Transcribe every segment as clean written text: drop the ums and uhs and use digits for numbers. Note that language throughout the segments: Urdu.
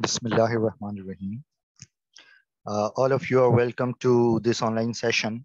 Bismillahirrahmanirrahim. All of you are welcome to this online session.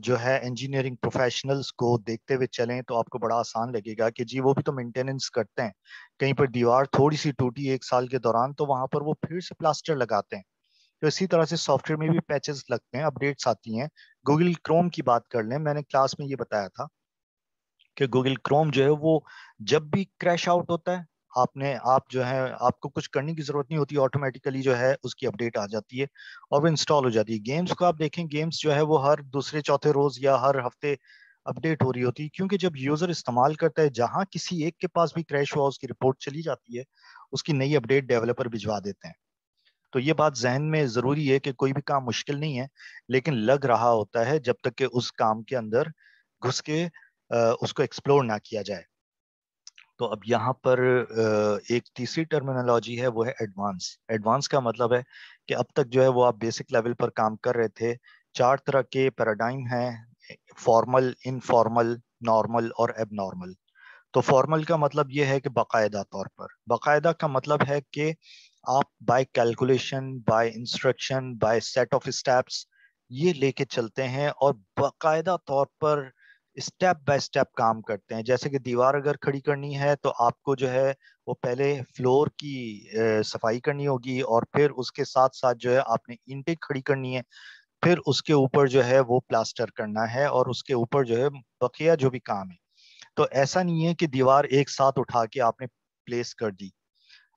جو ہے انجینئرنگ پروفیشنلز کو دیکھتے ہوئے چلیں تو آپ کو بڑا آسان لگے گا کہ جی وہ بھی تو مینٹیننس کرتے ہیں. کہیں پر دیوار تھوڑی سی ٹوٹی 1 سال کے دوران تو وہاں پر وہ پھر سے پلاسٹر لگاتے ہیں. تو اسی طرح سے سافٹ ویئر میں بھی پیچز لگتے ہیں, اپڈیٹس آتی ہیں. گوگل کروم کی بات کر لیں, میں نے کلاس میں یہ بتایا تھا کہ گوگل کروم جو ہے وہ جب بھی کریش آؤٹ ہوتا ہے, آپ جو ہے آپ کو کچھ کرنے کی ضرورت نہیں ہوتی, آٹومیٹیکلی جو ہے اس کی اپڈیٹ آ جاتی ہے اور وہ انسٹال ہو جاتی ہے. گیمز کو آپ دیکھیں, گیمز جو ہے وہ ہر دوسرے چوتھے روز یا ہر ہفتے اپڈیٹ ہو رہی ہوتی ہے, کیونکہ جب یوزر استعمال کرتا ہے جہاں کسی ایک کے پاس بھی کریش ہوا اس کی رپورٹ چلی جاتی ہے, اس کی نئی اپڈیٹ ڈیولپر بھجوا دیتے ہیں. تو یہ بات ذہن میں ضروری ہے کہ کوئی بھی کام مشکل نہیں ہے, لیکن لگ رہا ہوتا ہے جب تک کہ اس کام کے اندر گھس کے اس کو ایکسپلور نہ کیا جائے. تو اب یہاں پر ایک تیسری ٹرمینالوجی ہے, وہ ہے ایڈوانس. ایڈوانس کا مطلب ہے کہ اب تک جو ہے وہ آپ بیسک لیول پر کام کر رہے تھے. 4 طرح کے پیراڈائم ہیں, فارمل, انفارمل, نارمل اور ایب نارمل. تو فارمل کا مطلب یہ ہے کہ باقاعدہ طور پر, باقاعدہ کا مطلب ہے کہ آپ by calculation, by instruction, by set of steps یہ لے کے چلتے ہیں اور باقاعدہ طور پر اسٹیپ بائی اسٹیپ کام کرتے ہیں. جیسے کہ دیوار اگر کھڑی کرنی ہے تو آپ کو جو ہے وہ پہلے فلور کی صفائی کرنی ہوگی, اور پھر اس کے ساتھ ساتھ جو ہے آپ نے اینٹیں کھڑی کرنی ہے, پھر اس کے اوپر جو ہے وہ پلاسٹر کرنا ہے, اور اس کے اوپر جو ہے بقیہ جو بھی کام ہے. تو ایسا نہیں ہے کہ دیوار ایک ساتھ اٹھا کے آپ نے پلیس کر دی.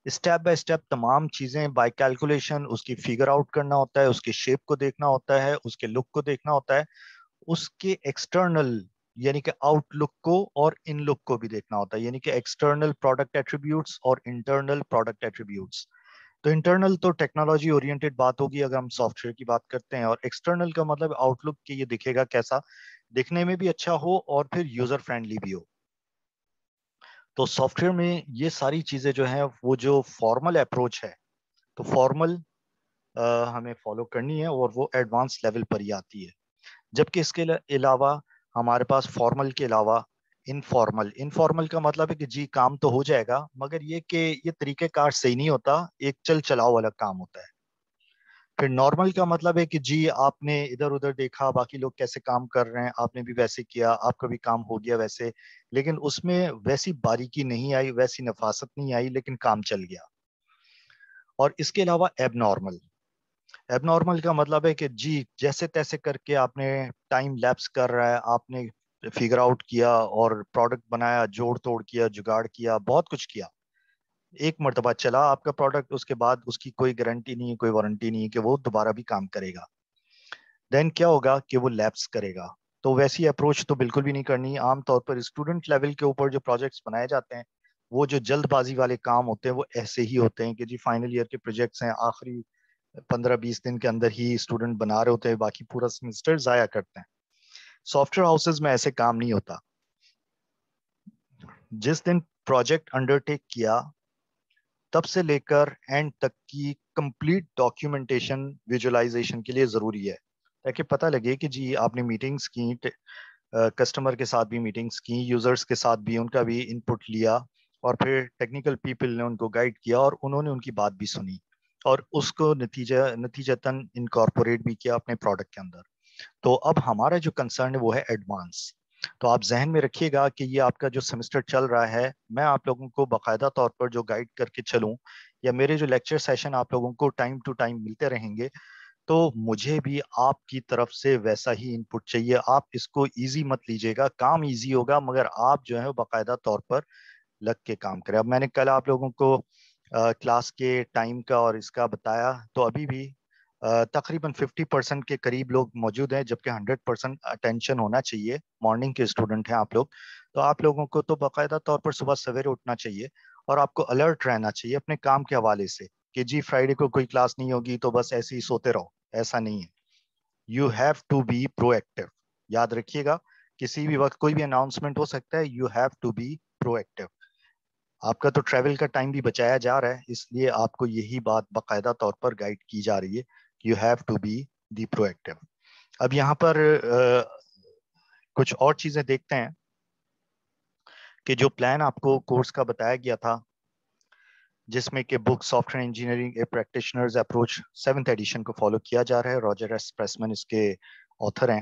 اسٹیپ بائی اسٹیپ تمام چیزیں بائی کیلکولیشن اس کی فگر آؤٹ کرنا ہوتا ہے, اس کے شیپ کو دیکھنا ہوتا ہے, اس کے لک کو دیکھنا ہوتا ہے, اس کے ایکسٹرنل یعنی کہ آؤٹ لک کو اور ان لک کو بھی دیکھنا ہوتا ہے, یعنی کہ ایکسٹرنل پروڈکٹ ایٹریبیوٹس اور انٹرنل پروڈکٹ ایٹریبیوٹس. تو انٹرنل تو ٹیکنالوجی اورینٹڈ بات ہوگی اگر ہم سافٹ ویئر کی بات کرتے ہیں, اور ایکسٹرنل کا مطلب آؤٹ لک کہ یہ دکھے گا کیسا, دکھنے میں بھی اچھا ہو اور پھر یوزر فرینڈلی بھی ہو. تو سافٹ ویئر میں یہ ساری چیزیں جو ہیں وہ جو فارمل اپروچ ہے, تو فارمل ہمیں فالو کرنی ہے اور وہ ایڈوانس لیول پر ہی آتی ہے. جبکہ اس کے علاوہ ہمارے پاس فارمل کے علاوہ انفارمل. انفارمل کا مطلب ہے کہ جی کام تو ہو جائے گا, مگر یہ کہ یہ طریقہ کار صحیح نہیں ہوتا, ایک چل چلاؤ والا کام ہوتا ہے. پھر نارمل کا مطلب ہے کہ جی آپ نے ادھر ادھر دیکھا باقی لوگ کیسے کام کر رہے ہیں, آپ نے بھی ویسے کیا, آپ کا بھی کام ہو گیا ویسے, لیکن اس میں ویسی باریکی نہیں آئی, ویسی نفاست نہیں آئی, لیکن کام چل گیا. اور اس کے علاوہ ایب نارمل. ایب نارمل کا مطلب ہے کہ جی جیسے تیسے کر کے آپ نے ٹائم لیپس کر رہا ہے, آپ نے فگر آؤٹ کیا اور پروڈکٹ بنایا, جوڑ توڑ کیا, جگاڑ کیا, بہت کچھ کیا, ایک مرتبہ چلا آپ کا پروڈکٹ, اس کے بعد اس کی کوئی گارنٹی نہیں ہے, کوئی وارنٹی نہیں ہے کہ وہ دوبارہ بھی کام کرے گا. دین کیا ہوگا کہ وہ لیپس کرے گا. تو ویسی اپروچ تو بالکل بھی نہیں کرنی. عام طور پر اسٹوڈنٹ لیول کے اوپر جو پروجیکٹس بنائے جاتے ہیں وہ جو جلد بازی والے کام ہوتے ہیں وہ ایسے ہی ہوتے ہیں کہ جی فائنل ایئر کے پروجیکٹس ہیں, آخری 15-20 دن کے اندر ہی اسٹوڈنٹ بنا رہے ہوتے ہیں, باقی پورا سیمسٹر ضائع کرتے ہیں. سافٹ ویئر ہاؤسز میں ایسے کام نہیں ہوتا. جس دن پروجیکٹ انڈر ٹیک کیا تب سے لے کر اینڈ تک کی کمپلیٹ ڈاکیومنٹیشن ویژولائزیشن کے لیے ضروری ہے, تاکہ پتہ لگے کہ جی آپ نے میٹنگز کی, کسٹمر کے ساتھ بھی میٹنگز کی, یوزرز کے ساتھ بھی ان کا بھی ان پٹ لیا, اور پھر ٹیکنیکل پیپل نے ان کو گائیڈ کیا اور انہوں نے ان کی بات بھی سنی, اور اس کو نتیجتاً انکارپوریٹ بھی کیا اپنے پروڈکٹ کے اندر. تو اب ہمارا جو کنسرن ہے وہ ہے ایڈوانس. تو آپ ذہن میں رکھیے گا کہ یہ آپ کا جو سیمسٹر چل رہا ہے, میں آپ لوگوں کو باقاعدہ طور پر جو گائیڈ کر کے چلوں, یا میرے جو لیکچر سیشن آپ لوگوں کو ٹائم ٹو ٹائم ملتے رہیں گے, تو مجھے بھی آپ کی طرف سے ویسا ہی ان پٹ چاہیے. آپ اس کو ایزی مت لیجیے گا, کام ایزی ہوگا مگر آپ جو ہے باقاعدہ طور پر لگ کے کام کریں. اب میں نے کل آپ لوگوں کو کلاس کے ٹائم کا اور اس کا بتایا, تو ابھی بھی تقریباً 50% کے قریب لوگ موجود ہیں, جبکہ 100% اٹینشن ہونا چاہیے. مارننگ کے اسٹوڈنٹ ہیں آپ لوگ, تو آپ لوگوں کو تو باقاعدہ طور پر صبح سویرے اٹھنا چاہیے, اور آپ کو الرٹ رہنا چاہیے اپنے کام کے حوالے سے کہ جی فرائیڈے کو کوئی کلاس نہیں ہوگی تو بس ایسے ہی سوتے رہو. ایسا نہیں ہے. You have to be proactive. یاد رکھیے گا, کسی بھی وقت کوئی بھی اناؤنسمنٹ ہو سکتا ہے. You have to be proactive. آپ کا تو ٹریول کا ٹائم بھی بچایا جا رہا ہے, اس لیے آپ کو یہی بات باقاعدہ طور پر گائیڈ کی جا رہی ہے, you have to be the proactive. اب یہاں پر کچھ اور چیزیں دیکھتے ہیں کہ جو پلان آپ کو کورس کا بتایا گیا تھا, جس میں کہ book software engineering a practitioner's approach 7th edition کو فالو کیا جا رہا ہے. راجر ایس پریسمن اس کے آتھر ہیں,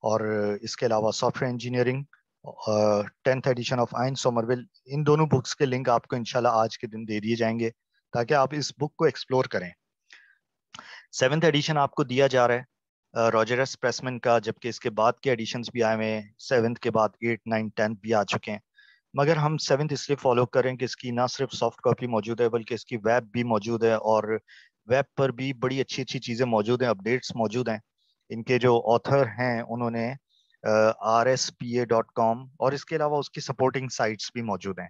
اور اس کے علاوہ software engineering 10th edition of Ian Sommerville. ان دونوں بکس کے لنک آپ کو انشاءاللہ آج کے دن دے دیے جائیں گے تاکہ آپ اس بک کو ایکسپلور کریں. 7th ایڈیشن آپ کو دیا جا رہا ہے راجر ایس پریسمن کا, جبکہ اس کے بعد کے ایڈیشنز بھی آئے ہوئے ہیں. 7th کے بعد 8, 9, 10 بھی آ چکے ہیں, مگر ہم 7th اس لیے فالو کریں کہ اس کی نہ صرف سافٹ کاپی موجود ہے بلکہ اس کی ویب بھی موجود ہے, اور ویب پر بھی بڑی اچھی اچھی چیزیں موجود ہیں, اپڈیٹس موجود ہیں. ان کے جو آتھر ہیں انہوں نے rspa.com, اور اس کے علاوہ اس کی سپورٹنگ سائٹس بھی موجود ہیں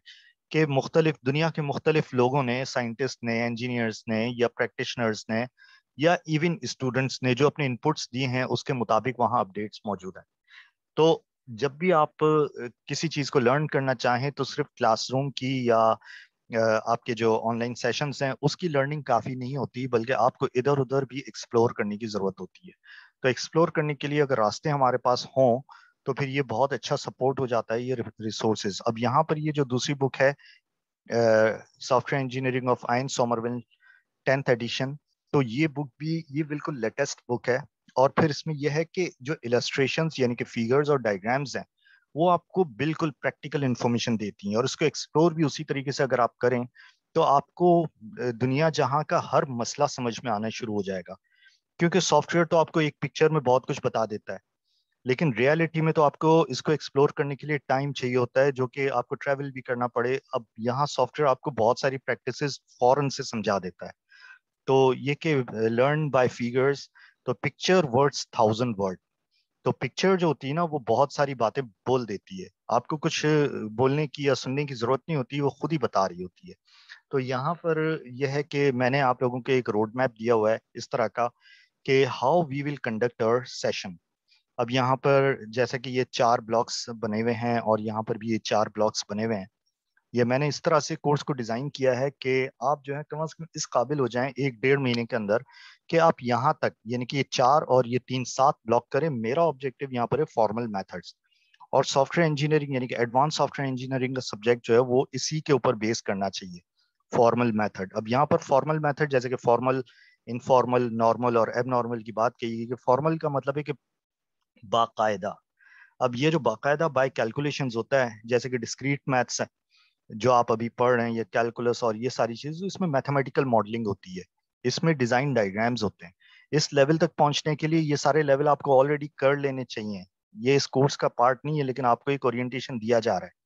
کہ مختلف دنیا کے مختلف لوگوں نے, سائنٹسٹ نے, انجینئرز نے, یا پریکٹیشنرز نے, یا ایون اسٹوڈنٹس نے جو اپنے انپٹس دیے ہیں اس کے مطابق وہاں اپڈیٹس موجود ہیں. تو جب بھی آپ کسی چیز کو لرن کرنا چاہیں تو صرف کلاس روم کی یا آپ کے جو آن لائن سیشنز ہیں اس کی لرننگ کافی نہیں ہوتی, بلکہ آپ کو ادھر ادھر بھی ایکسپلور کرنے کی ضرورت ہوتی ہے. تو ایکسپلور کرنے کے لیے اگر راستے ہمارے پاس ہوں تو پھر یہ بہت اچھا سپورٹ ہو جاتا ہے یہ ریسورسز. اب یہاں پر یہ جو دوسری بک ہے software engineering of Ian Sommerville 10th edition, تو یہ بک بھی یہ بالکل لیٹسٹ بک ہے. اور پھر اس میں یہ ہے کہ جو السٹریشنز یعنی کہ فیگرز اور ڈائیگرامز ہیں وہ آپ کو بالکل پریکٹیکل انفارمیشن دیتی ہیں, اور اس کو ایکسپلور بھی اسی طریقے سے اگر آپ کریں تو آپ کو دنیا جہاں کا ہر مسئلہ سمجھ میں آنا شروع ہو جائے گا. کیونکہ سافٹ ویئر تو آپ کو ایک پکچر میں بہت کچھ بتا دیتا ہے, لیکن ریالٹی میں تو آپ کو اس کو ایکسپلور کرنے کے لیے ٹائم چاہیے ہوتا ہے, جو کہ آپ کو ٹریول بھی کرنا پڑے. اب یہاں سافٹ ویئر آپ کو بہت ساری پریکٹسز فوراً سے سمجھا دیتا ہے. تو یہ کہ لرن بائی فیگرز, تو پکچر ورڈز 1000 ورڈ. تو پکچر جو ہوتی ہے نا وہ بہت ساری باتیں بول دیتی ہے, آپ کو کچھ بولنے کی یا سننے کی ضرورت نہیں ہوتی, وہ خود ہی بتا رہی ہوتی ہے. تو یہاں پر یہ ہے کہ میں نے آپ لوگوں کو ایک روڈ میپ دیا ہوا ہے اس طرح کا کہ ہاؤ وی ول کنڈکٹ اور سیشن. اب یہاں پر جیسا کہ یہ 4 بلاکس بنے ہوئے ہیں اور یہاں پر بھی یہ 4 بلاکس بنے ہوئے ہیں. یہ میں نے اس طرح سے کورس کو ڈیزائن کیا ہے کہ آپ جو ہے کم از کم اس قابل ہو جائیں 1-1.5 مہینے کے اندر کہ آپ یہاں تک یعنی کہ یہ 4 اور یہ 3 7 بلاک کریں. میرا آبجیکٹو یہاں پر ہے فارمل میتھڈز, اور سافٹ ویئر انجینئرنگ یعنی کہ ایڈوانس سافٹ ویئر انجینئرنگ کا سبجیکٹ جو ہے وہ اسی کے اوپر بیس کرنا چاہیے, فارمل میتھڈ. اب یہاں پر فارمل میتھڈ جیسے کہ فارمل, انفارمل, نارمل اور ایب نارمل کی بات کہی گئی کہ فارمل کا مطلب ہے کہ باقاعدہ. اب یہ جو باقاعدہ بائی کیلکولیشنز ہوتا ہے جیسے کہ ڈسکریٹ میتھس ہے جو آپ ابھی پڑھ رہے ہیں, یہ کیلکولس اور یہ ساری چیز, اس میں میتھمیٹیکل ماڈلنگ ہوتی ہے, اس میں ڈیزائن ڈائیگرامز ہوتے ہیں. اس لیول تک پہنچنے کے لیے یہ سارے لیول آپ کو آلریڈی کر لینے چاہیے. یہ اس کورس کا پارٹ نہیں ہے, لیکن آپ کو ایک اورینٹیشن دیا جا رہا ہے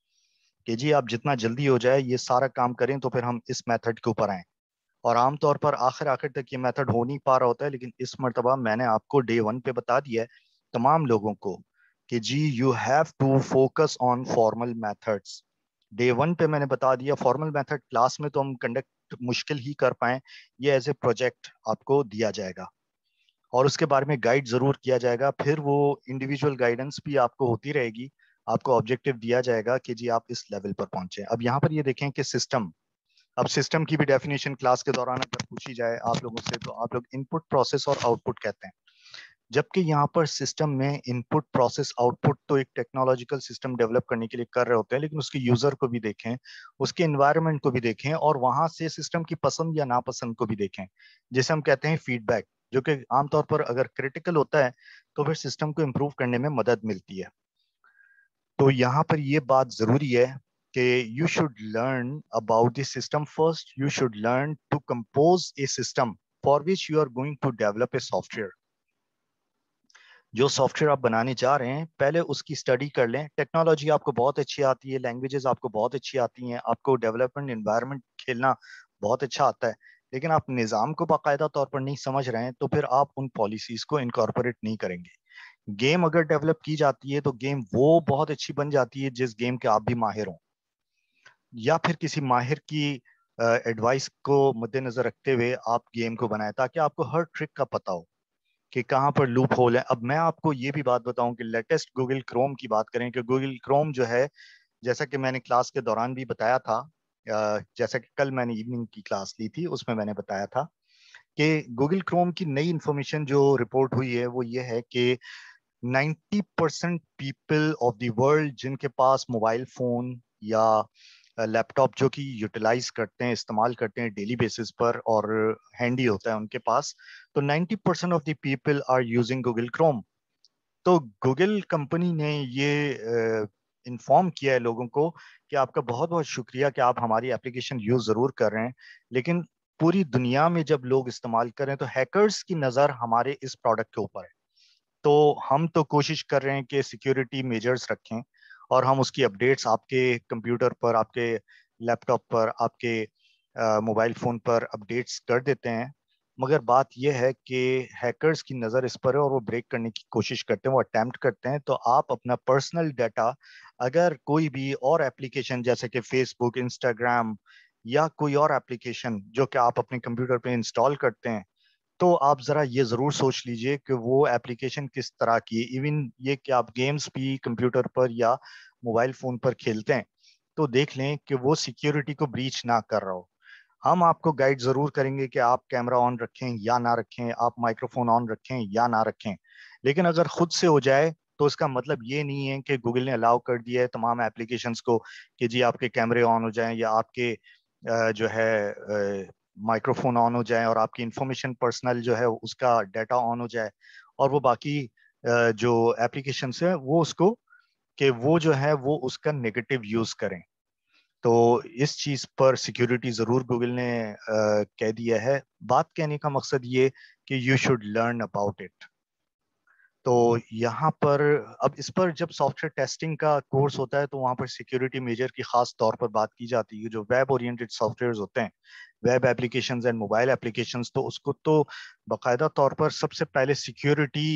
کہ جی آپ جتنا جلدی ہو جائے یہ سارا کام کریں تو پھر ہم اس میتھڈ کے اوپر آئیں. اور عام طور پر آخر تک یہ میتھڈ ہو نہیں پا رہا ہوتا ہے, لیکن اس مرتبہ میں نے آپ کو Day 1 پہ بتا دیا ہے تمام لوگوں کو کہ جی you have to focus on formal methods. Day 1 پہ میں نے بتا دیا فارمل میتھڈ کلاس میں تو ہم کنڈکٹ مشکل ہی کر پائیں, یہ ایز اے پروجیکٹ آپ کو دیا جائے گا اور اس کے بارے میں گائیڈ ضرور کیا جائے گا. پھر وہ انڈیویجول گائیڈنس بھی آپ کو ہوتی رہے گی, آپ کو آبجیکٹو دیا جائے گا کہ جی آپ اس لیول پر پہنچے. اب یہاں پر یہ دیکھیں کہ سسٹم, اب سسٹم کی بھی ڈیفینیشن کلاس کے دوران اگر پوچھی جائے آپ لوگوں سے تو آپ لوگ ان پٹ, پروسیس اور آؤٹ پٹ کہتے ہیں, جبکہ یہاں پر سسٹم میں ان پٹ, پروسیس, آؤٹ پٹ تو ایک ٹیکنالوجیکل سسٹم ڈیولپ کرنے کے لیے کر رہے ہوتے ہیں, لیکن اس کے یوزر کو بھی دیکھیں, اس کے انوائرمنٹ کو بھی دیکھیں, اور وہاں سے سسٹم کی پسند یا ناپسند کو بھی دیکھیں, جسے ہم کہتے ہیں فیڈ بیک, جو کہ عام طور پر اگر کریٹیکل ہوتا ہے تو پھر سسٹم کو امپروو کرنے میں مدد ملتی ہے. تو یہاں پر یہ بات ضروری ہے کہ you should learn about the system first. You should learn to compose a system for which you are going to develop a software. جو سافٹ ویئر آپ بنانے جا رہے ہیں پہلے اس کی اسٹڈی کر لیں. ٹیکنالوجی آپ کو بہت اچھی آتی ہے, لینگویجز آپ کو بہت اچھی آتی ہیں, آپ کو ڈیولپمنٹ انوائرمنٹ کھیلنا بہت اچھا آتا ہے, لیکن آپ نظام کو باقاعدہ طور پر نہیں سمجھ رہے ہیں تو پھر آپ ان پالیسیز کو انکارپوریٹ نہیں کریں گے. گیم اگر ڈیولپ کی جاتی ہے تو گیم وہ بہت اچھی بن جاتی ہے جس گیم کے آپ بھی ماہر ہوں, یا پھر کسی ماہر کی ایڈوائس کو مد نظر رکھتے ہوئے آپ گیم کو بنائیں تاکہ آپ کو ہر ٹرک کا پتہ ہو کہ کہاں پر لوپ ہول ہے. اب میں آپ کو یہ بھی بات بتاؤں کہ لیٹسٹ گوگل کروم کی بات کریں کہ گوگل کروم جو ہے, جیسا کہ میں نے کلاس کے دوران بھی بتایا تھا, جیسا کہ کل میں نے ایوننگ کی کلاس لی تھی اس میں نے بتایا تھا کہ گوگل کروم کی نئی انفارمیشن جو رپورٹ ہوئی ہے وہ یہ ہے کہ 90% پیپل آف دی ورلڈ جن کے پاس موبائل فون یا لیپ ٹاپ جو کہ یوٹیلائز کرتے ہیں, استعمال کرتے ہیں ڈیلی بیسس پر اور ہینڈی ہوتا ہے ان کے پاس, تو 90% of the people are using Google Chrome. تو گوگل کمپنی نے یہ انفارم کیا ہے لوگوں کو کہ آپ کا بہت بہت شکریہ کہ آپ ہماری اپلیکیشن یوز ضرور کر رہے ہیں، لیکن پوری دنیا میں جب لوگ استعمال کر رہے ہیں تو ہیکرز کی نظر ہمارے اس پروڈکٹ کے اوپر ہے. تو ہم تو کوشش کر رہے ہیں کہ سیکیورٹی میجرز رکھیں، اور ہم اس کی اپڈیٹس آپ کے کمپیوٹر پر، آپ کے لیپ ٹاپ پر، آپ کے موبائل فون پر اپڈیٹس کر دیتے ہیں. مگر بات یہ ہے کہ ہیکرز کی نظر اس پر ہے اور وہ بریک کرنے کی کوشش کرتے ہیں، وہ اٹیمپٹ کرتے ہیں. تو آپ اپنا پرسنل ڈیٹا، اگر کوئی بھی اور ایپلیکیشن جیسے کہ فیس بک، انسٹاگرام یا کوئی اور ایپلیکیشن جو کہ آپ اپنے کمپیوٹر پہ انسٹال کرتے ہیں، تو آپ ذرا یہ ضرور سوچ لیجئے کہ وہ ایپلیکیشن کس طرح کی ہے. ایون یہ کہ آپ گیمز بھی کمپیوٹر پر یا موبائل فون پر کھیلتے ہیں تو دیکھ لیں کہ وہ سیکیورٹی کو بریچ نہ کر رہا ہو. ہم آپ کو گائیڈ ضرور کریں گے کہ آپ کیمرہ آن رکھیں یا نہ رکھیں، آپ مائکرو فون آن رکھیں یا نہ رکھیں. لیکن اگر خود سے ہو جائے تو اس کا مطلب یہ نہیں ہے کہ گوگل نے الاؤ کر دیا ہے تمام ایپلیکیشنز کو کہ جی آپ کے کیمرے آن ہو جائیں یا آپ کے جو ہے مائکرو فون آن ہو جائیں اور آپ کی انفارمیشن پرسنل جو ہے اس کا ڈیٹا آن ہو جائے، اور وہ باقی جو ایپلیکیشنز ہیں وہ اس کو کہ وہ جو ہے وہ اس کا نیگیٹو یوز کریں. تو اس چیز پر سیکیورٹی ضرور گوگل نے کہہ دیا ہے. بات کہنے کا مقصد یہ کہ you should learn about it. تو یہاں پر اب اس پر جب سافٹ ویئر ٹیسٹنگ کا کورس ہوتا ہے تو وہاں پر سیکیورٹی میجر کی خاص طور پر بات کی جاتی ہے. جو ویب اورینٹڈ سافٹ ویئرز ہوتے ہیں، web applications and mobile applications, تو اس کو تو باقاعدہ طور پر سب سے پہلے سیکیورٹی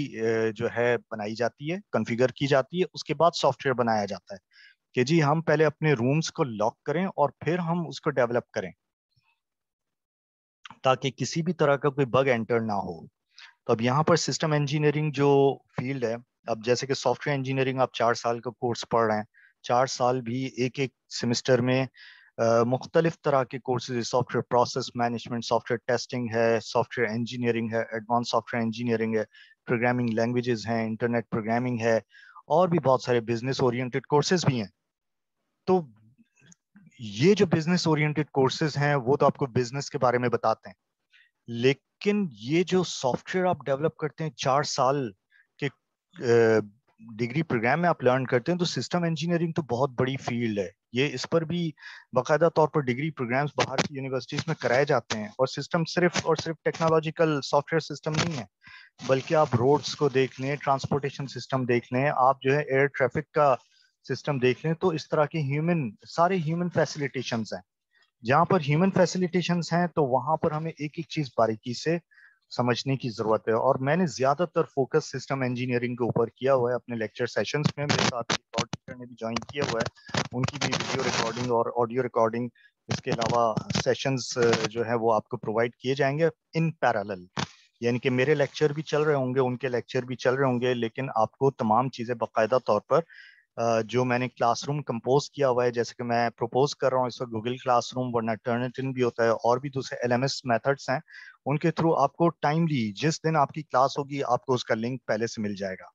جو ہے بنائی جاتی ہے، کنفیگر کی جاتی ہے، اس کے بعد سافٹ ویئر بنایا جاتا ہے کہ جی ہم پہلے اپنے رومز کو لاک کریں اور پھر ہم اس کو ڈیولپ کریں تاکہ کسی بھی طرح کا کوئی بگ انٹر نہ ہو. تو اب یہاں پر سسٹم انجینئرنگ جو فیلڈ ہے، اب جیسے کہ سافٹ ویئر انجینئرنگ آپ 4 سال کا کورس پڑھ رہے ہیں، 4 سال بھی ایک ایک سیمسٹر میں مختلف طرح کے courses, soft where process management, soft where testing ہے، سافٹ ویئر انجینئرنگ ہے، ایڈوانس سافٹ ویئر انجینئرنگ ہے، پروگرامنگ لینگویجز ہیں، انٹرنیٹ پروگرامنگ ہے، اور بھی بہت سارے بزنس اورینٹڈ کورسز بھی ہیں. تو یہ جو بزنس اورینٹڈ کورسز ہیں وہ تو آپ کو بزنس کے بارے میں بتاتے ہیں، لیکن یہ جو سافٹ ویئر آپ ڈیولپ کرتے ہیں 4 سال کے ڈگری پروگرام میں آپ لرن کرتے ہیں، تو سسٹم انجینئرنگ تو بہت بڑی فیلڈ ہے. یہ اس پر بھی باقاعدہ طور پر ڈگری پروگرامز باہر کی یونیورسٹیز میں کرائے جاتے ہیں. اور سسٹم صرف اور صرف ٹیکنالوجیکل سافٹ ویئر سسٹم نہیں ہے، بلکہ آپ روڈز کو دیکھ لیں، ٹرانسپورٹیشن سسٹم دیکھ لیں، آپ جو ہے ایئر ٹریفک کا سسٹم دیکھ لیں، تو اس طرح کے سارے ہیومن فیسیلیٹیشنز ہیں. جہاں پر ہیومن فیسیلیٹیشنز ہیں تو وہاں پر ہمیں ایک ایک چیز باریکی سے سمجھنے کی ضرورت ہے. اور میں نے زیادہ تر فوکس سسٹم انجینئرنگ کے اوپر کیا ہوا ہے اپنے لیکچر سیشنز میں. میرے ساتھ ایک اور ٹیچر نے بھی جوائن کیا ہوا ہے، ان کی بھی ویڈیو ریکارڈنگ اور آڈیو ریکارڈنگ، اس کے علاوہ سیشنز جو ہے وہ آپ کو پرووائڈ کیے جائیں گے ان پیرالل. یعنی کہ میرے لیکچر بھی چل رہے ہوں گے، ان کے لیکچر بھی چل رہے ہوں گے، لیکن آپ کو تمام چیزیں باقاعدہ طور پر جو میں نے کلاس روم کمپوز کیا ہوا ہے، جیسے کہ میں پروپوز کر رہا ہوں اس وقت گوگل کلاس روم، ورنہ ٹرنٹن بھی ہوتا ہے، اور بھی دوسرے LMS میتھڈس ہیں، ان کے تھرو آپ کو ٹائملی جس دن آپ کی کلاس ہوگی آپ کو اس کا لنک پہلے سے مل جائے گا.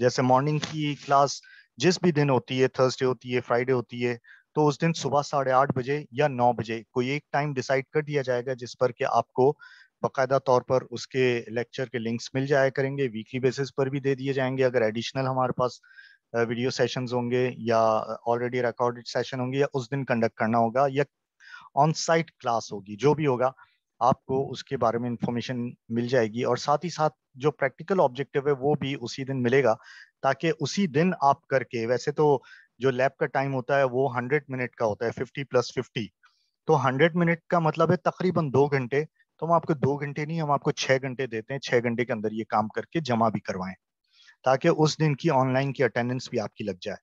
جیسے مارننگ کی کلاس جس بھی دن ہوتی ہے، تھرسڈے ہوتی ہے، فرائیڈے ہوتی ہے، تو اس دن صبح 8:30 بجے یا 9 بجے کوئی ایک ٹائم ڈیسائیڈ کر دیا جائے گا جس پر کہ آپ کو باقاعدہ طور پر اس کے لیکچر کے لنکس مل جایا کریں گے. ویکلی بیسس پر بھی دے دیے جائیں گے اگر ایڈیشنل ہمارے پاس ویڈیو سیشنز ہوں گے یا آلریڈی ریکارڈڈ سیشن ہوں گے، یا اس دن کنڈکٹ کرنا ہوگا یا آن سائٹ کلاس ہوگی، جو بھی ہوگا آپ کو اس کے بارے میں انفارمیشن مل جائے گی. اور ساتھ ہی ساتھ جو پریکٹیکل آبجیکٹو ہے وہ بھی اسی دن ملے گا، تاکہ اسی دن آپ کر کے، ویسے تو جو لیب کا ٹائم ہوتا ہے وہ 100 منٹ کا ہوتا ہے، 50+50، تو 100 منٹ کا مطلب ہے تقریباً 2 گھنٹے. تو ہم آپ کو 2 گھنٹے نہیں، ہم آپ کو 6 گھنٹے دیتے ہیں، 6 گھنٹے کے اندر یہ کام کر کے جمع بھی کروائیں تاکہ اس دن کی آن لائن کی اٹینڈنس بھی آپ کی لگ جائے.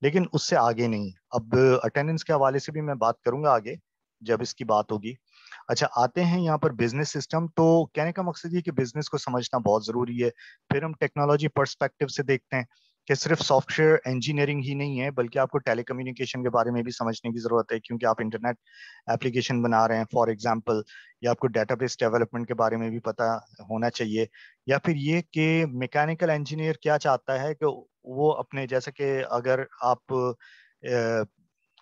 لیکن اس سے آگے نہیں. اب اٹینڈنس کے حوالے سے بھی میں بات کروں گا آگے جب اس کی بات ہوگی. اچھا، آتے ہیں یہاں پر بزنس سسٹم. تو کہنے کا مقصد یہ کہ بزنس کو سمجھنا بہت ضروری ہے. پھر ہم ٹیکنالوجی پرسپیکٹو سے دیکھتے ہیں کہ صرف سافٹ ویئر انجینئرنگ ہی نہیں ہے، بلکہ آپ کو ٹیلی کمیونیکیشن کے بارے میں بھی سمجھنے کی ضرورت ہے، کیونکہ آپ انٹرنیٹ ایپلیکیشن بنا رہے ہیں فار ایگزامپل، یا آپ کو ڈیٹا بیس ڈیولپمنٹ کے بارے میں بھی پتہ ہونا چاہیے. یا پھر یہ کہ میکینیکل انجینئر کیا چاہتا ہے کہ وہ اپنے، جیسے کہ اگر آپ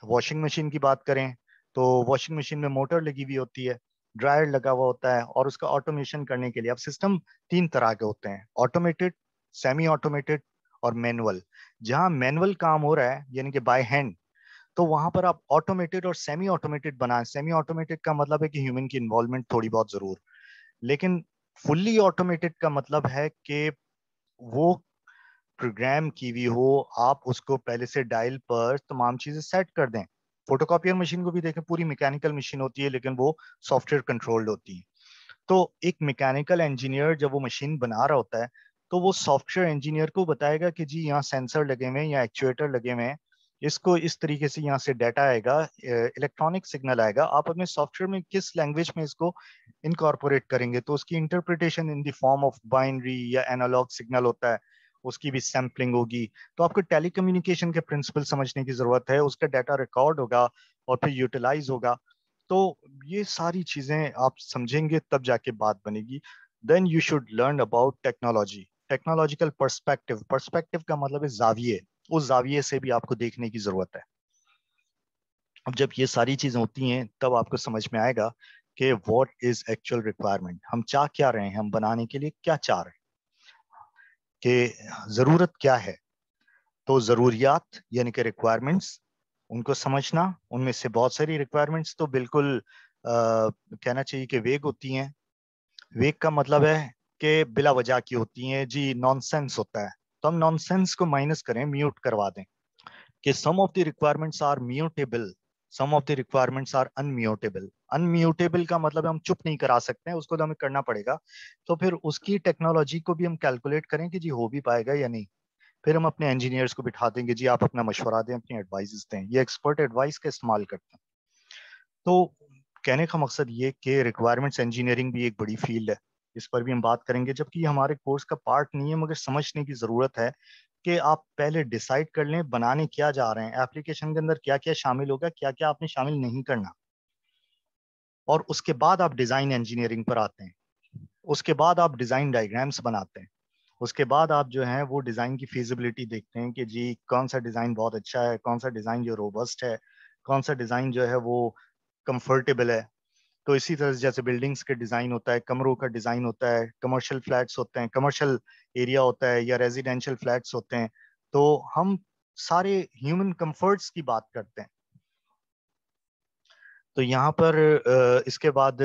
واشنگ مشین کی بات کریں تو واشنگ مشین میں موٹر لگی ہوئی ہوتی ہے، ڈرائر لگا ہوا ہوتا ہے، اور اس کا آٹومیشن کرنے کے لیے اب سسٹم 3 طرح کے ہوتے ہیں: آٹومیٹڈ، سیمی آٹومیٹڈ اور مینول. جہاں مینول کام ہو رہا ہے یعنی کہ بائی ہینڈ, تو وہاں پر آپ آٹومیٹڈ اور سیمی آٹومیٹڈ بنائیں. سیمی آٹومیٹڈ کا مطلب ہے کہ ہیومن کی انوالومنٹ تھوڑی بہت ضرور, لیکن فلی آٹومیٹڈ کا مطلب ہے کہ وہ پروگرام کی ہوئی ہو, آپ اس کو پہلے سے ڈائل پر تمام چیزیں سیٹ کر دیں. فوٹو کاپیئر مشین کو بھی دیکھیں, پوری میکینیکل مشین ہوتی ہے لیکن وہ سافٹ ویئر کنٹرولڈ ہوتی ہے. تو ایک میکینیکل انجینئر جب وہ مشین بنا رہا ہوتا ہے تو وہ سافٹ ویئر انجینئر کو بتائے گا کہ جی یہاں سینسر لگے ہوئے ہیں یا ایکچویٹر لگے ہوئے ہیں, اس کو اس طریقے سے یہاں سے ڈیٹا آئے گا, الیکٹرانک سگنل آئے گا, آپ اپنے سافٹ ویئر میں کس لینگویج میں اس کو انکارپوریٹ کریں گے. تو اس کی interpretation in the form of binary یا اینالوگ سگنل ہوتا ہے, اس کی بھی سیمپلنگ ہوگی. تو آپ کو ٹیلی کمیونیکیشن کے پرنسپل سمجھنے کی ضرورت ہے, اس کا ڈیٹا ریکارڈ ہوگا اور پھر یوٹیلائز ہوگا. تو یہ ساری چیزیں آپ سمجھیں گے تب جا کے بات بنے گی. Then you should learn about technology, technological perspective. Perspective کا مطلب ہے زاویے, اس زاویے سے بھی آپ کو دیکھنے کی ضرورت ہے. اب جب یہ ساری چیزیں ہوتی ہیں تب آپ کو سمجھ میں آئے گا کہ واٹ از ایکچوئل ریکوائرمنٹ, ہم چاہ کیا رہے ہیں, ہم بنانے کے لیے کیا چاہ رہے ہیں, کہ ضرورت کیا ہے. تو ضروریات یعنی کہ ریکوائرمنٹس, ان کو سمجھنا. ان میں سے بہت ساری ریکوائرمنٹس تو بالکل کہنا چاہیے کہ ویگ ہوتی ہیں. ویگ کا مطلب ہے کہ بلا وجہ کی ہوتی ہیں, جی نان سینس ہوتا ہے. تو ہم نان سینس کو مائنس کریں, میوٹ کروا دیں کہ some of the requirements are mutable, some of the requirements are immutable. Immutable کا مطلب ہم چپ نہیں کرا سکتے ہیں, اس کو تو ہمیں کرنا پڑے گا. تو پھر اس کی ٹیکنالوجی کو بھی ہم کیلکولیٹ کریں کہ جی ہو بھی پائے گا یا نہیں. پھر ہم اپنے انجینئرس کو بٹھا دیں گے, جی آپ اپنا مشورہ دیں, اپنی ایڈوائزز دیں. یہ ایکسپرٹ ایڈوائس کا استعمال کرتے ہیں. تو کہنے کا مقصد یہ کہ ریکوائرمنٹس انجینئرنگ بھی ایک بڑی فیلڈ ہے, اس پر بھی ہم بات کریں گے, جبکہ یہ ہمارے کورس کا پارٹ نہیں ہے, مگر سمجھنے کی ضرورت ہے کہ آپ پہلے ڈیسائیڈ کر لیں بنانے کیا جا رہے ہیں, ایپلیکیشن کے اندر کیا کیا شامل ہوگا, کیا کیا آپ نے شامل نہیں کرنا. اور اس کے بعد آپ ڈیزائن انجینئرنگ پر آتے ہیں, اس کے بعد آپ ڈیزائن ڈائیگرامس بناتے ہیں, اس کے بعد آپ جو ہیں وہ ڈیزائن کی فیزیبلٹی دیکھتے ہیں کہ جی کون سا ڈیزائن بہت اچھا ہے, کون سا ڈیزائن جو روبسٹ ہے, کون سا ڈیزائن جو ہے وہ کمفرٹیبل ہے. تو اسی طرح جیسے بلڈنگز کے ڈیزائن ہوتا ہے, کمروں کا ڈیزائن ہوتا ہے, کمرشل فلیٹس ہوتے ہیں, کمرشل ایریا ہوتا ہے یا ریزیڈینشل فلیٹس ہوتے ہیں. تو ہم سارے ہیومن کمفرٹس کی بات کرتے ہیں. تو یہاں پر اس کے بعد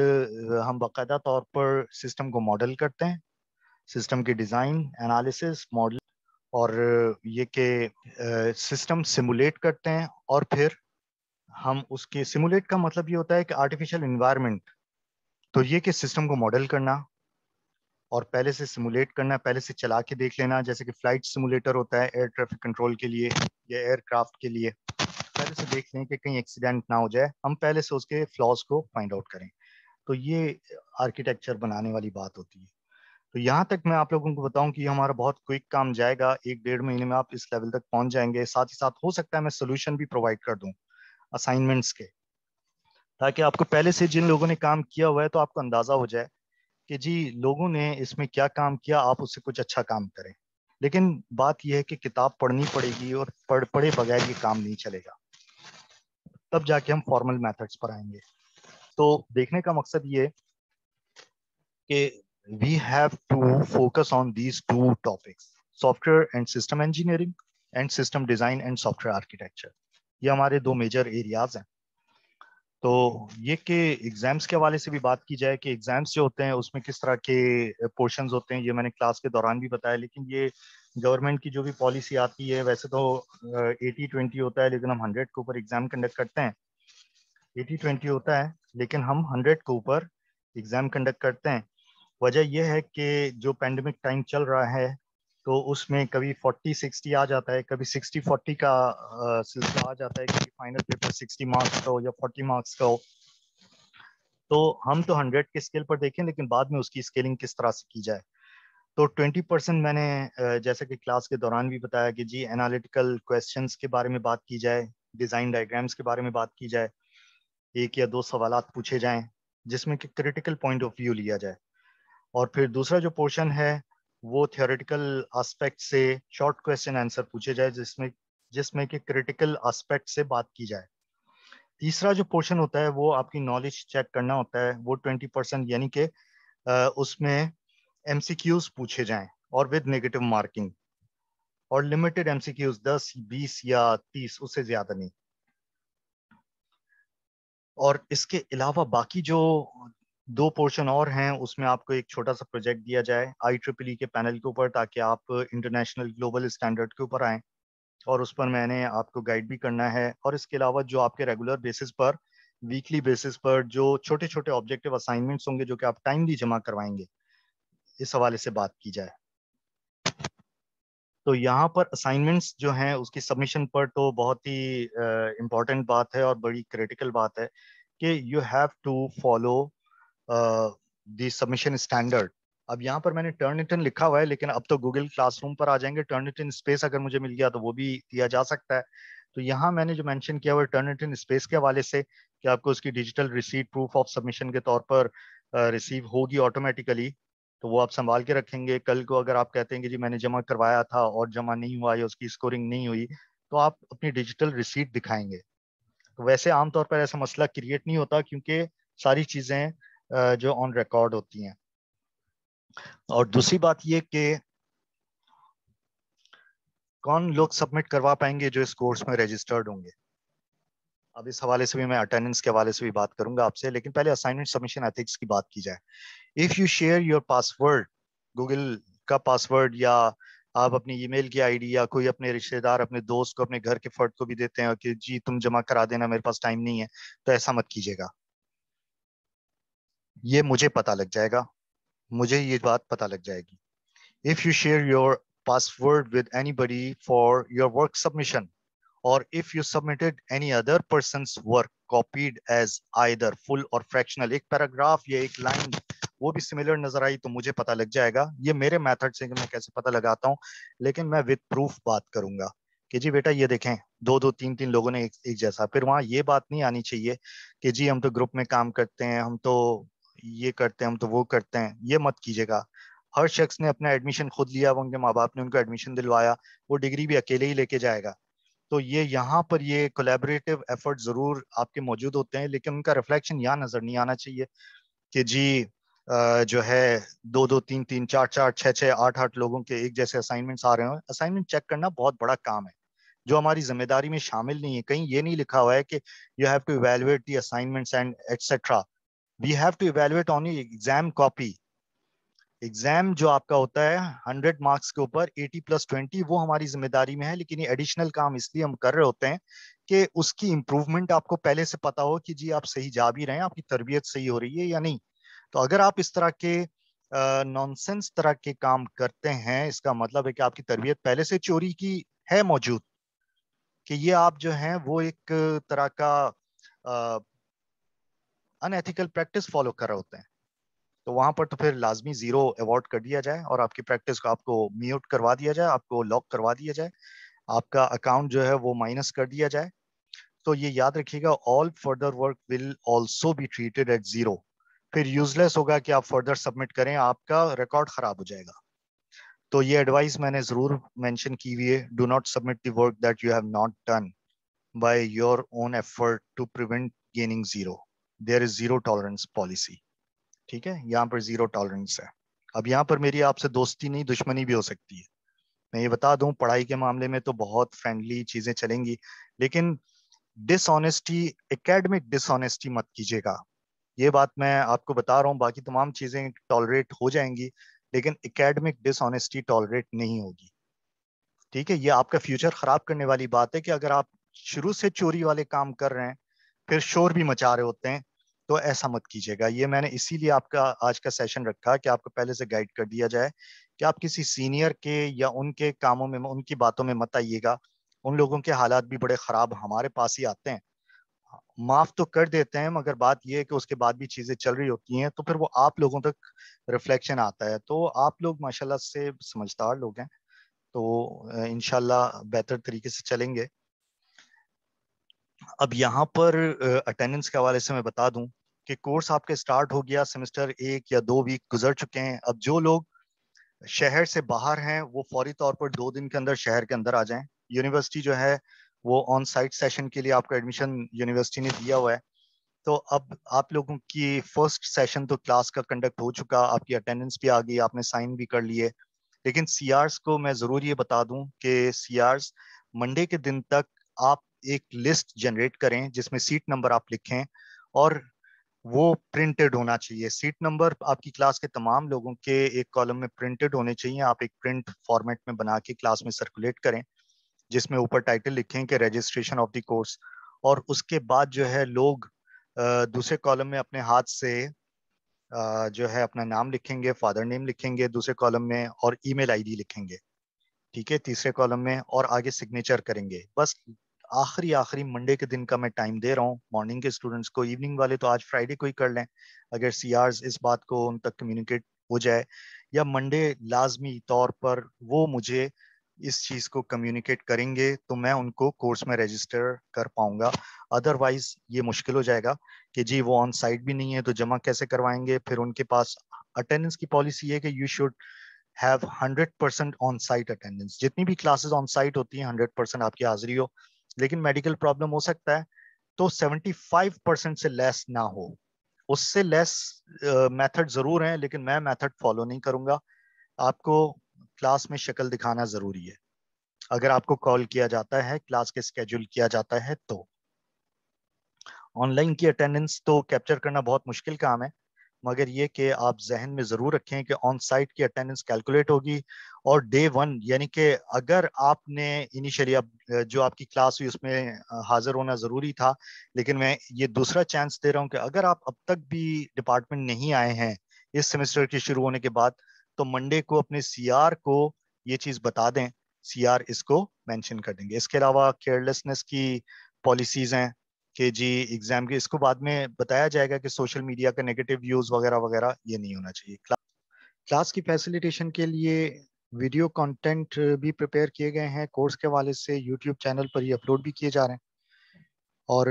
ہم باقاعدہ طور پر سسٹم کو ماڈل کرتے ہیں, سسٹم کی ڈیزائن, انالیسس, ماڈل, اور یہ کہ سسٹم سیمولیٹ کرتے ہیں. اور پھر ہم اس کے سیمولیٹ کا مطلب یہ ہوتا ہے کہ آرٹیفیشل انوائرمنٹ. تو یہ کہ سسٹم کو ماڈل کرنا اور پہلے سے سیمولیٹ کرنا, پہلے سے چلا کے دیکھ لینا, جیسے کہ فلائٹ سیمولیٹر ہوتا ہے ایئر ٹریفک کنٹرول کے لیے یا ایئر کرافٹ کے لیے. پہلے سے دیکھ لیں کہ کہیں ایکسیڈنٹ نہ ہو جائے, ہم پہلے سے اس کے فلاز کو فائنڈ آؤٹ کریں. تو یہ آرکیٹیکچر بنانے والی بات ہوتی ہے. تو یہاں تک میں آپ لوگوں کو بتاؤں کہ یہ ہمارا بہت کوئک کام جائے گا, 1-1.5 مہینے میں آپ اس لیول تک پہنچ جائیں گے. ساتھ ہی ساتھ ہو سکتا ہے میں سولوشن بھی پرووائڈ کر دوں اسائنمنٹس کے, تاکہ آپ کو پہلے سے جن لوگوں نے کام کیا ہوا ہے تو آپ کو اندازہ ہو جائے کہ جی لوگوں نے اس میں کیا کام کیا, آپ اس سے کچھ اچھا کام کریں. لیکن بات یہ ہے کہ کتاب پڑھنی پڑے گی, اور پڑھے بغیر یہ کام نہیں چلے گا. تب جا کے ہم فارمل میتھڈس پر آئیں گے. تو دیکھنے کا مقصد یہ کہ we have to focus on these two topics, software and system engineering and system design and software architecture. یہ ہمارے دو میجر ایریاز ہیں. تو یہ کہ ایگزامس کے حوالے سے بھی بات کی جائے کہ ایگزامس جو ہوتے ہیں اس میں کس طرح کے پورشنز ہوتے ہیں, یہ میں نے کلاس کے دوران بھی بتایا. لیکن یہ گورنمنٹ کی جو بھی پالیسی آتی ہے, ویسے تو 80-20 ہوتا ہے, لیکن ہم 100 کے اوپر ایگزام کنڈکٹ کرتے ہیں. 80-20 ہوتا ہے لیکن ہم 100 کے اوپر ایگزام کنڈکٹ کرتے ہیں. وجہ یہ ہے کہ جو پینڈیمک ٹائم چل رہا ہے تو اس میں کبھی 40-60 آ جاتا ہے, کبھی 60-40 کا سلسلہ آ جاتا ہے, کبھی فائنل پیپر 60 مارکس کا ہو یا 40 مارکس کا ہو. تو ہم تو 100 کے اسکیل پر دیکھیں, لیکن بعد میں اس کی اسکیلنگ کس طرح سے کی جائے. تو 20% میں نے جیسے کہ کلاس کے دوران بھی بتایا کہ جی انالیٹیکل کویسچنس کے بارے میں بات کی جائے, ڈیزائن ڈائیگرامس کے بارے میں بات کی جائے, 1 یا 2 سوالات پوچھے جائیں جس میں کہ کریٹیکل پوائنٹ آف ویو لیا جائے. اور پھر دوسرا جو پورشن ہے وہ تھیوریٹیکل آسپیکٹ سے شارٹ کویسچن آنسر پوچھے جائے, جس میں کہ کریٹیکل آسپیکٹ سے بات کی جائے. تیسرا جو پورشن ہوتا ہے وہ آپ کی نالج چیک کرنا ہوتا ہے, وہ 20%, یعنی کہ اس میں ایم سی کیوز پوچھے جائیں اور ود نیگیٹو مارکنگ. اور لمیٹڈ MCQs 10 20 یا 30 اس سے زیادہ نہیں. اور اس کے علاوہ باقی جو 2 پورشن اور ہیں اس میں آپ کو ایک چھوٹا سا پروجیکٹ دیا جائے IEEE کے پینل کے اوپر تاکہ آپ انٹرنیشنل گلوبل اسٹینڈرڈ کے اوپر آئیں, اور اس پر میں نے آپ کو گائیڈ بھی کرنا ہے. اور اس کے علاوہ جو آپ کے ریگولر بیسس پر ویکلی بیسس پر جو چھوٹے چھوٹے آبجیکٹیو اسائنمنٹس ہوں گے جو کہ آپ ٹائملی جمع کروائیں گے, اس حوالے سے بات کی جائے. تو یہاں پر اسائنمنٹس جو ہیں اس کی سبمیشن پر تو بہت ہی امپورٹنٹ بات ہے اور بڑی کریٹیکل بات ہے کہ you have to follow the submission standard. اب یہاں پر میں نے ٹرنٹن لکھا ہوا ہے, لیکن اب تو گوگل کلاس روم پر آ جائیں گے. ٹرنٹن اسپیس اگر مجھے مل گیا تو وہ بھی دیا جا سکتا ہے. تو یہاں میں نے جو مینشن کیا ہوا ہے ٹرنٹن اسپیس کے حوالے سے کہ آپ کو اس کی digital receipt proof of submission کے طور پر ریسیو ہوگی آٹومیٹیکلی, تو وہ آپ سنبھال کے رکھیں گے. کل کو اگر آپ کہتے ہیں کہ جی میں نے جمع کروایا تھا اور جمع نہیں ہوا یا اس کی اسکورنگ نہیں ہوئی, تو آپ اپنی ڈیجیٹل ریسیٹ دکھائیں گے. تو ویسے عام طور پر ایسا مسئلہ کریٹ نہیں ہوتا کیونکہ ساری چیزیں جو آن ریکارڈ ہوتی ہیں. اور دوسری بات یہ کہ کون لوگ سبمٹ کروا پائیں گے جو اس کورس میں رجسٹرڈ ہوں گے. اب اس حوالے سے بھی میں اٹینڈنس کے حوالے سے بھی بات کروں گا آپ سے, لیکن پہلے اسائنمنٹ سبمیشن ایتھکس کی بات کی جائے. If you share your password, Google کا پاسورڈ, یا آپ اپنی ای میل کی ID یا کوئی اپنے رشتے دار اپنے دوست کو اپنے گھر کے فرد کو بھی دیتے ہیں کہ جی تم جمع کرا دینا میرے پاس ٹائم نہیں ہے, تو ایسا مت کیجیے گا. یہ مجھے پتا لگ جائے گا, مجھے یہ بات پتا لگ جائے گی. If you share your password with anybody for your work submission, or if you submitted any other person's work copied as either full or fractional, ایک پیراگراف یا ایک لائن وہ بھی سملر نظر آئی تو مجھے پتا لگ جائے گا. یہ میرے میتھڈ سے کہ میں کیسے پتا لگاتا ہوں, لیکن میں وتھ پروف بات کروں گا کہ جی بیٹا یہ دیکھیں 2-2 3-3 لوگوں نے ایک جیسا. پھر وہاں یہ بات نہیں آنی چاہیے کہ جی ہم تو گروپ میں کام کرتے ہیں, ہم تو یہ کرتے ہیں, ہم تو وہ کرتے ہیں. یہ مت کیجیے گا. ہر شخص نے اپنا ایڈمیشن خود لیا, وہ ان کے ماں باپ نے ان کو ایڈمیشن دلوایا, وہ ڈگری بھی اکیلے ہی لے کے جائے گا. تو یہ یہاں پر یہ کولیبریٹو ایفرٹ ضرور آپ کے موجود ہوتے ہیں, لیکن ان کا ریفلیکشن یہاں نظر نہیں آنا چاہیے کہ جی جو ہے 2-2 3-3 4-4 6-6 8-8 لوگوں کے ایک جیسے اسائنمنٹس آ رہے ہیں. اسائنمنٹ چیک کرنا بہت بڑا کام ہے جو ہماری ذمہ داری میں شامل نہیں ہے. کہیں یہ نہیں لکھا ہوا ہے کہ you have to evaluate the assignments and etcetera. We have to evaluate only exam copy. Exam جو آپ کا ہوتا ہے 100 مارکس کے اوپر 80+20 وہ ہماری ذمہ داری میں ہے, لیکن یہ ایڈیشنل کام اس لیے ہم کر رہے ہوتے ہیں کہ اس کی امپروومنٹ آپ کو پہلے سے پتا ہو کہ جی آپ صحیح جا بھی رہے ہیں, آپ کی تربیت صحیح ہو رہی ہے یا نہیں. تو اگر آپ اس طرح کے نانسنس طرح کے کام کرتے ہیں, اس کا مطلب ہے کہ آپ کی تربیت پہلے سے چوری کی ہے موجود, کہ یہ آپ جو ہیں وہ ایک طرح کا ان ایتھیکل پریکٹس فالو کر رہے ہوتے ہیں. تو وہاں پر تو پھر لازمی 0 ایوارڈ کر دیا جائے اور آپ کی پریکٹس کو آپ کو میوٹ کروا دیا جائے, آپ کو لاک کروا دیا جائے, آپ کا اکاؤنٹ جو ہے وہ مائنس کر دیا جائے. تو یہ یاد رکھیے گا, all further work will also be treated at 0. پھر یوز لیس ہوگا کہ آپ فردر سبمٹ کریں, آپ کا ریکارڈ خراب ہو جائے گا. تو یہ ایڈوائس میں نے ضرور مینشن کی ہوئی ہے. Do not submit the work that you have not done by your own effort to prevent gaining 0. There is 0 tolerance policy. ٹھیک ہے, یہاں پر 0 ٹالرنس ہے. اب یہاں پر میری آپ سے دوستی نہیں دشمنی بھی ہو سکتی ہے. میں یہ بتا دوں پڑھائی کے معاملے میں تو بہت فرینڈلی چیزیں چلیں گی, لیکن ڈس آنیسٹی, اکیڈمک ڈس آنیسٹی مت کیجیے گا. یہ بات میں آپ کو بتا رہا ہوں, باقی تمام چیزیں ٹالریٹ ہو جائیں گی لیکن اکیڈمک ڈس آنیسٹی ٹالریٹ نہیں ہوگی. ٹھیک ہے, یہ آپ کا فیوچر خراب کرنے والی بات ہے کہ اگر آپ شروع سے چوری والے کام کر رہے ہیں پھر شور بھی مچا رہے ہوتے ہیں, تو ایسا مت کیجیے گا. یہ میں نے اسی لیے آپ کا آج کا سیشن رکھا کہ آپ کو پہلے سے گائیڈ کر دیا جائے کہ آپ کسی سینئر کے یا ان کے کاموں میں, ان کی باتوں میں مت آئیے گا. ان لوگوں کے حالات بھی بڑے خراب ہمارے پاس ہی آتے ہیں, معاف تو کر دیتے ہیں, مگر بات یہ ہے کہ اس کے بعد بھی چیزیں چل رہی ہوتی ہیں, تو پھر وہ آپ لوگوں تک ریفلیکشن آتا ہے. تو آپ لوگ ماشاءاللہ سے سمجھدار لوگ ہیں, تو انشاءاللہ بہتر طریقے سے چلیں گے. اب یہاں پر اٹینڈنس کے حوالے سے میں بتا دوں کہ کورس آپ کے سٹارٹ ہو گیا, سیمسٹر 1 یا 2 ویک گزر چکے ہیں. اب جو لوگ شہر سے باہر ہیں وہ فوری طور پر 2 دن کے اندر شہر کے اندر آ جائیں. یونیورسٹی جو ہے وہ آن سائٹ سیشن کے لیے آپ کا ایڈمیشن یونیورسٹی نے دیا ہوا ہے. تو اب آپ لوگوں کی فرسٹ سیشن تو کلاس کا کنڈکٹ ہو چکا, آپ کی اٹینڈنس بھی آ گئی, آپ نے سائن بھی کر لیے. لیکن سی آرز کو میں ضرور یہ بتا دوں کہ سی آرز منڈے کے دن تک آپ ایک لسٹ جنریٹ کریں جس میں سیٹ نمبر آپ لکھیں اور وہ پرنٹڈ ہونا چاہیے. سیٹ نمبر آپ کی کلاس کے تمام لوگوں کے ایک کالم میں پرنٹڈ ہونے چاہیے. آپ ایک پرنٹ فارمیٹ میں بنا کے کلاس میں سرکولیٹ کریں جس میں اوپر ٹائٹل لکھیں کہ رجسٹریشن آف دی کورس, اور اس کے بعد جو ہے لوگ دوسرے کالم میں اپنے ہاتھ سے جو ہے اپنا نام لکھیں گے, فادر نیم لکھیں گے دوسرے کالم میں, اور ای میل آئی ڈی لکھیں گے, ٹھیک ہے, تیسرے کالم میں, اور آگے سگنیچر کریں گے. بس آخری منڈے کے دن کا میں ٹائم دے رہا ہوں مارننگ کے اسٹوڈنٹس کو. ایوننگ والے تو آج فرائیڈے کو ہی کر لیں اگر سی آرز اس بات کو ان تک کمیونیکیٹ ہو جائے, یا منڈے لازمی طور پر وہ مجھے اس چیز کو کمیونیکیٹ کریں گے تو میں ان کو کورس میں رجسٹر کر پاؤں گا. ادروائز یہ مشکل ہو جائے گا کہ جی وہ آن سائٹ بھی نہیں ہے تو جمع کیسے کروائیں گے. پھر ان کے پاس اٹینڈنس کی پالیسی ہے کہ you should have 100% on site attendance. جتنی بھی کلاسز آن سائٹ ہوتی ہیں 100% آپ کی حاضری ہو, لیکن میڈیکل پرابلم ہو سکتا ہے تو 75% سے لیس نہ ہو. اس سے لیس میتھڈ ضرور ہیں لیکن میں میتھڈ فالو نہیں کروں گا. آپ کو کلاس میں شکل دکھانا ضروری ہے. اگر آپ کو کال کیا جاتا ہے, کلاس کے اسکیڈول کیا جاتا ہے, تو آن لائن کی اٹینڈنس تو کیپچر کرنا بہت مشکل کام ہے, مگر یہ کہ آپ ذہن میں ضرور رکھیں کہ آن سائٹ کی اٹینڈنس کیلکولیٹ ہوگی. اور ڈے 1 یعنی کہ اگر آپ نے انیشلی جو آپ کی کلاس ہوئی اس میں حاضر ہونا ضروری تھا, لیکن میں یہ دوسرا چانس دے رہا ہوں کہ اگر آپ اب تک بھی ڈپارٹمنٹ نہیں آئے ہیں اس سیمسٹر کے شروع ہونے کے بعد, تو منڈے کو اپنے سی آر کو یہ چیز بتا دیں, سی آر اس کو مینشن کر دیں گے. اس کے علاوہ کیئرلیسنس کی پالیسیز ہیں کہ جی ایگزام کے اس کو بعد میں بتایا جائے گا کہ سوشل میڈیا کا نیگیٹو ویوز وغیرہ وغیرہ یہ نہیں ہونا چاہیے. کلاس کی فیسیلیٹیشن کے لیے ویڈیو کانٹینٹ بھی پریپیئر کیے گئے ہیں کورس کے حوالے سے, یوٹیوب چینل پر یہ اپلوڈ بھی کیے جا رہے ہیں. اور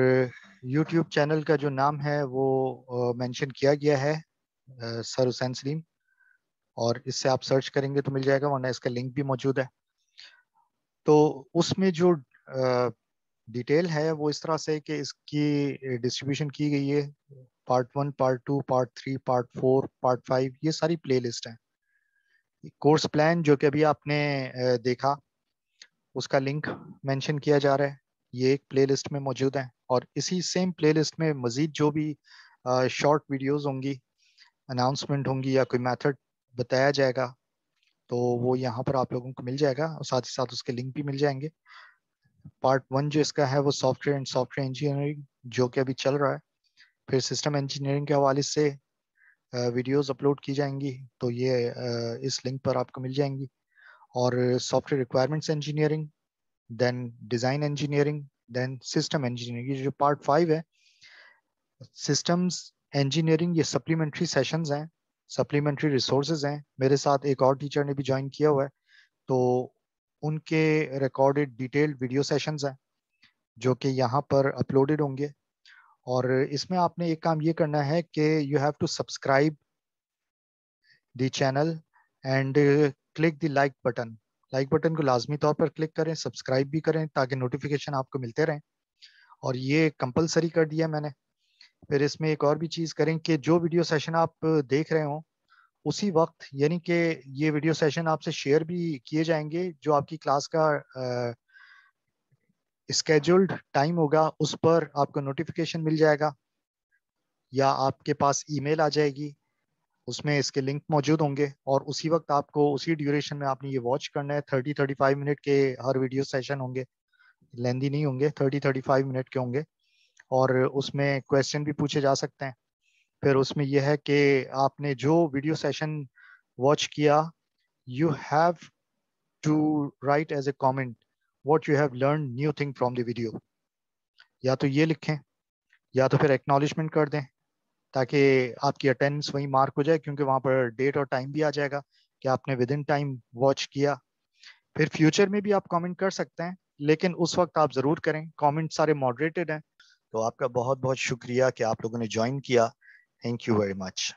یوٹیوب چینل کا جو نام ہے وہ مینشن کیا گیا ہے سر حسین سلیم, اور اس سے آپ سرچ کریں گے تو مل جائے گا, ورنہ اس کا لنک بھی موجود ہے. تو اس میں جو ڈیٹیل ہے وہ اس طرح سے کہ اس کی ڈسٹریبیوشن کی گئی ہے part 1, part 2, part 3, part 4, part 5, یہ ساری پلے لسٹ ہیں. کورس پلان جو کہ ابھی آپ نے دیکھا اس کا لنک مینشن کیا جا رہا ہے, یہ ایک پلے لسٹ میں موجود ہے. اور اسی سیم پلے لسٹ میں مزید جو بھی شارٹ ویڈیوز ہوں گی, اناؤنسمنٹ ہوں گی, یا کوئی میتھڈ بتایا جائے گا تو وہ یہاں پر آپ لوگوں کو مل جائے گا, اور ساتھ ہی ساتھ اس کے لنک بھی مل جائیں گے. پارٹ 1 جو اس کا ہے وہ soft where and soft ware engineering جو کہ ابھی چل رہا ہے. پھر سسٹم انجینئرنگ کے حوالے سے ویڈیوز اپلوڈ کی جائیں گی, تو یہ اس لنک پر آپ کو مل جائیں گی. اور software requirements engineering, then design engineering, then system engineering. یہ جو پارٹ 5 ہے سسٹمز انجینئرنگ, یہ سپلیمنٹری سیشنز ہیں, سپلیمنٹری ریسورسز ہیں. میرے ساتھ ایک اور ٹیچر نے بھی جوائن کیا ہوا ہے, تو ان کے ریکارڈڈ ڈیٹیلڈ ویڈیو سیشنز ہیں جو کہ یہاں پر اپلوڈڈ ہوں گے. اور اس میں آپ نے ایک کام یہ کرنا ہے کہ you have to subscribe the channel and click the like button. Like button کو لازمی طور پر کلک کریں, سبسکرائب بھی کریں تاکہ نوٹیفیکیشن آپ کو ملتے رہیں, اور یہ کمپلسری کر دیا میں نے. پھر اس میں ایک اور بھی چیز کریں کہ جو ویڈیو سیشن آپ دیکھ رہے ہوں اسی وقت, یعنی کہ یہ ویڈیو سیشن آپ سے شیئر بھی کیے جائیں گے, جو آپ کی کلاس کا اسکیجولڈ ٹائم ہوگا اس پر آپ کو نوٹیفیکیشن مل جائے گا, یا آپ کے پاس ای میل آ جائے گی, اس میں اس کے لنک موجود ہوں گے. اور اسی وقت آپ کو اسی ڈیوریشن میں آپ نے یہ واچ کرنا ہے. 30-35 منٹ کے ہر ویڈیو سیشن ہوں گے, لیندی نہیں ہوں گے, 30-35 منٹ کے ہوں گے, اور اس میں کویسچن بھی پوچھے جا سکتے ہیں. پھر اس میں یہ ہے کہ آپ نے جو ویڈیو سیشن واچ کیا, you have to write as a comment what you have learned new thing from the video. یا تو یہ لکھیں یا تو پھر ایکنالجمنٹ کر دیں تاکہ آپ کی اٹینڈنس وہیں مارک ہو جائے, کیونکہ وہاں پر ڈیٹ اور ٹائم بھی آ جائے گا کہ آپ نے ودن ٹائم واچ کیا. پھر فیوچر میں بھی آپ کامنٹ کر سکتے ہیں, لیکن اس وقت آپ ضرور کریں, کامنٹ سارے ماڈریٹڈ ہیں. تو آپ کا بہت بہت شکریہ کہ آپ لوگوں نے جوائن کیا. Thank you very much.